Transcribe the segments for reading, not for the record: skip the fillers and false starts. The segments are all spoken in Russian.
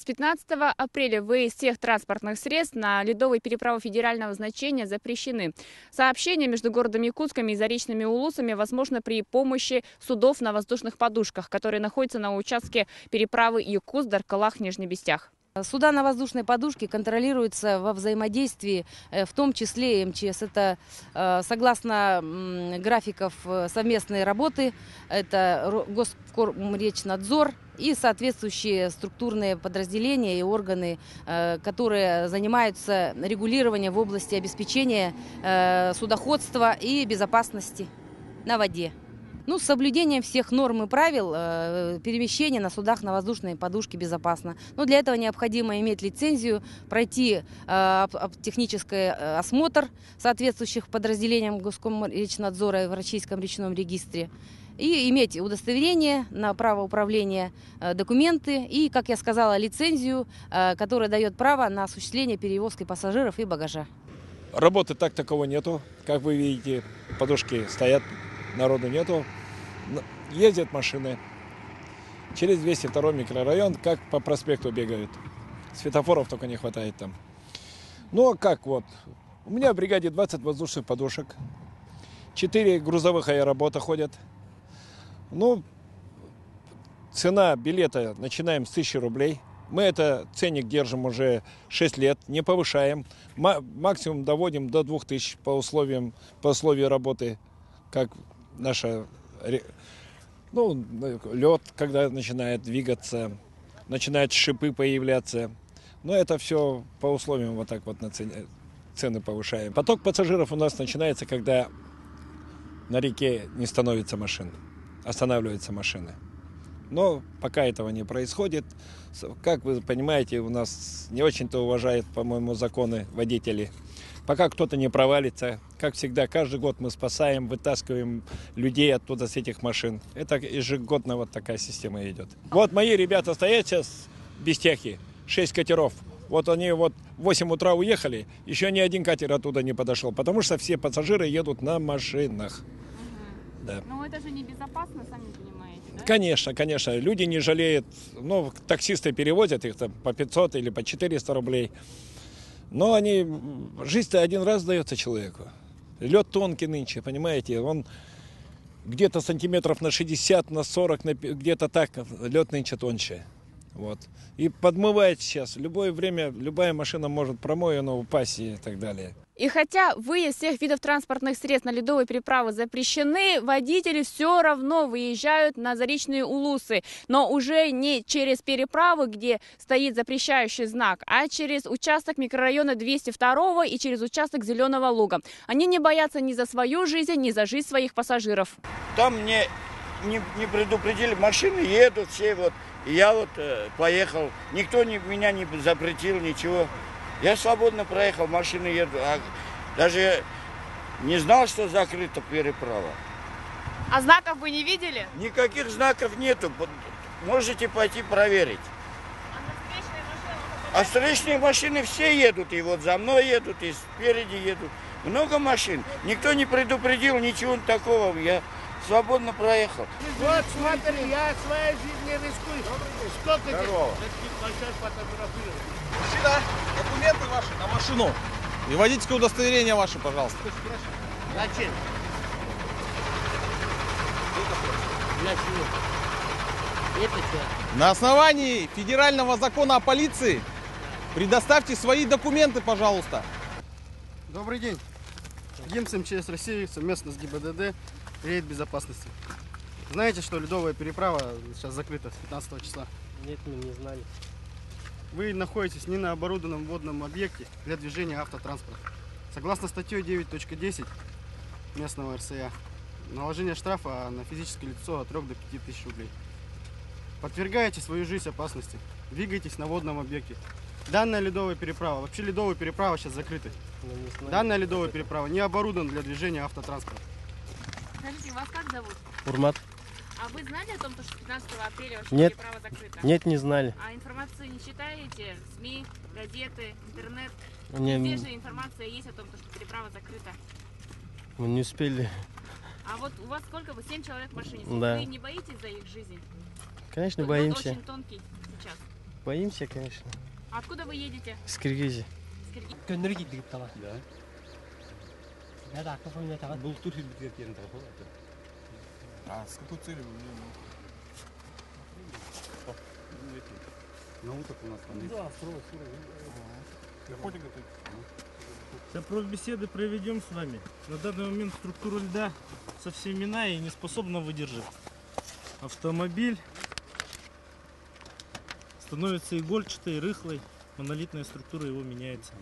15 апреля выезд всех транспортных средств на ледовые переправы федерального значения запрещены. Сообщение между городом Якутском и заречными улусами возможно при помощи судов на воздушных подушках, которые находятся на участке переправы Якутск-Даркалах-Нижний Бестях. Суда на воздушной подушке контролируются во взаимодействии, в том числе и МЧС. Это согласно графиков совместной работы, это Госкомречнадзор и соответствующие структурные подразделения и органы, которые занимаются регулированием в области обеспечения судоходства и безопасности на воде. С соблюдением всех норм и правил перемещение на судах на воздушной подушке безопасно. Но для этого необходимо иметь лицензию, пройти технический осмотр соответствующих подразделениям Госкомречнадзора в Российском речном регистре и иметь удостоверение на право управления, документы и, как я сказала, лицензию, которая дает право на осуществление перевозки пассажиров и багажа. Работы такого нету. Как вы видите, подушки стоят, народу нету. Ездят машины. Через 202 микрорайон, как по проспекту бегают. Светофоров только не хватает там. Ну, а как вот? У меня в бригаде 20 воздушных подушек. 4 грузовых аэробота ходят. Цена билета начинаем с 1000 рублей. Мы это ценник держим уже 6 лет, не повышаем. Максимум доводим до 2000 по условию работы, как наша... лед, когда начинает двигаться, начинают шипы появляться. Но это все по условиям вот так вот на цены повышаем. Поток пассажиров у нас начинается, когда на реке не становится машин, останавливаются машины. Но пока этого не происходит, как вы понимаете, у нас не очень-то уважают, по-моему, законы водители. Пока кто-то не провалится, как всегда, каждый год мы спасаем, вытаскиваем людей оттуда с этих машин. Это ежегодно вот такая система идет. Вот мои ребята стоят сейчас в Бестяхе, 6 катеров. Вот они в 8 утра уехали, еще ни один катер оттуда не подошел, потому что все пассажиры едут на машинах. Да. Но это же небезопасно, сами понимаете, да? Конечно. Люди не жалеют. Таксисты перевозят их там по 500 или по 400 рублей. Но жизнь-то один раз дается человеку. Лед тонкий нынче, понимаете, он где-то сантиметров на 60, на 40, где-то так, лед нынче тоньше. Вот. И подмывает сейчас. В любое время любая машина может промоина упасть и так далее. И хотя выезд всех видов транспортных средств на ледовые переправы запрещены, водители все равно выезжают на заречные улусы. Но уже не через переправы, где стоит запрещающий знак, а через участок микрорайона 202 и через участок Зеленого луга. Они не боятся ни за свою жизнь, ни за жизнь своих пассажиров. Там мне не предупредили, машины едут все вот. И я поехал, никто меня не запретил, ничего. Я свободно проехал, машины едут. Даже не знал, что закрыта переправа. А знаков вы не видели? Никаких знаков нету. Можете пойти проверить. А встречные машины все едут. И вот за мной едут, и спереди едут. Много машин. Никто не предупредил, ничего такого. Я свободно проехал. Вот смотри, я своей жизнью рискую. Сколько Здорово. Мужчина, документы ваши на машину и водительское удостоверение ваше, пожалуйста. Зачем? Для чего? Это что? На основании федерального закона о полиции предоставьте свои документы, пожалуйста. Добрый день. ГИМС МЧС России совместно с ГИБДД рейд безопасности. Знаете, что ледовая переправа сейчас закрыта с 15 числа? Нет, мы не знали. Вы находитесь не на оборудованном водном объекте для движения автотранспорта. Согласно статье 9.10 местного РСЯ, наложение штрафа на физическое лицо от 3 до 5 тысяч рублей. Подвергаете свою жизнь опасности, двигайтесь на водном объекте. Данная ледовая переправа, вообще ледовая переправа сейчас закрыта. Данная ледовая переправа не оборудована для движения автотранспорта. Скажите, вас как зовут? Урмат. А вы знали о том, что 15 апреля вообще Нет. переправа закрыта? Нет, не знали. А информацию не читаете? СМИ, газеты, интернет? Не, Везде же информация есть о том, что переправа закрыта. мы не успели. А вот у вас сколько? Вы 7 человек в машине. Да. Вы не боитесь за их жизнь? Конечно, Лед боимся. очень тонкий сейчас. Боимся, конечно. Откуда вы едете? С Киргизии. А с какой целью вы наркотик готовите? Профбеседы проведем с вами. На данный момент структура льда совсем иная и не способна выдержать. Автомобиль становится игольчатой, рыхлой, монолитная структура его меняется.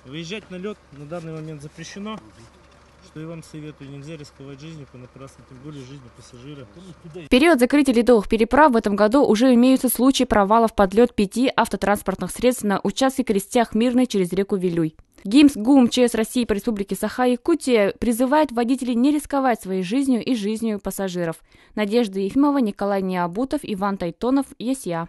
Выезжать на лед на данный момент запрещено, что я вам советую. Нельзя рисковать жизнью понапрасну, тем более жизнью пассажира. В период закрытия ледовых переправ в этом году уже имеются случаи провалов под лед 5 автотранспортных средств на участке Крестях Мирной через реку Вилюй. ГИМС ГУ МЧС России по Республике Саха-Якутия призывает водителей не рисковать своей жизнью и жизнью пассажиров. Надежда Ефимова, Николай Необутов, Иван Тайтонов, ЕСЯ.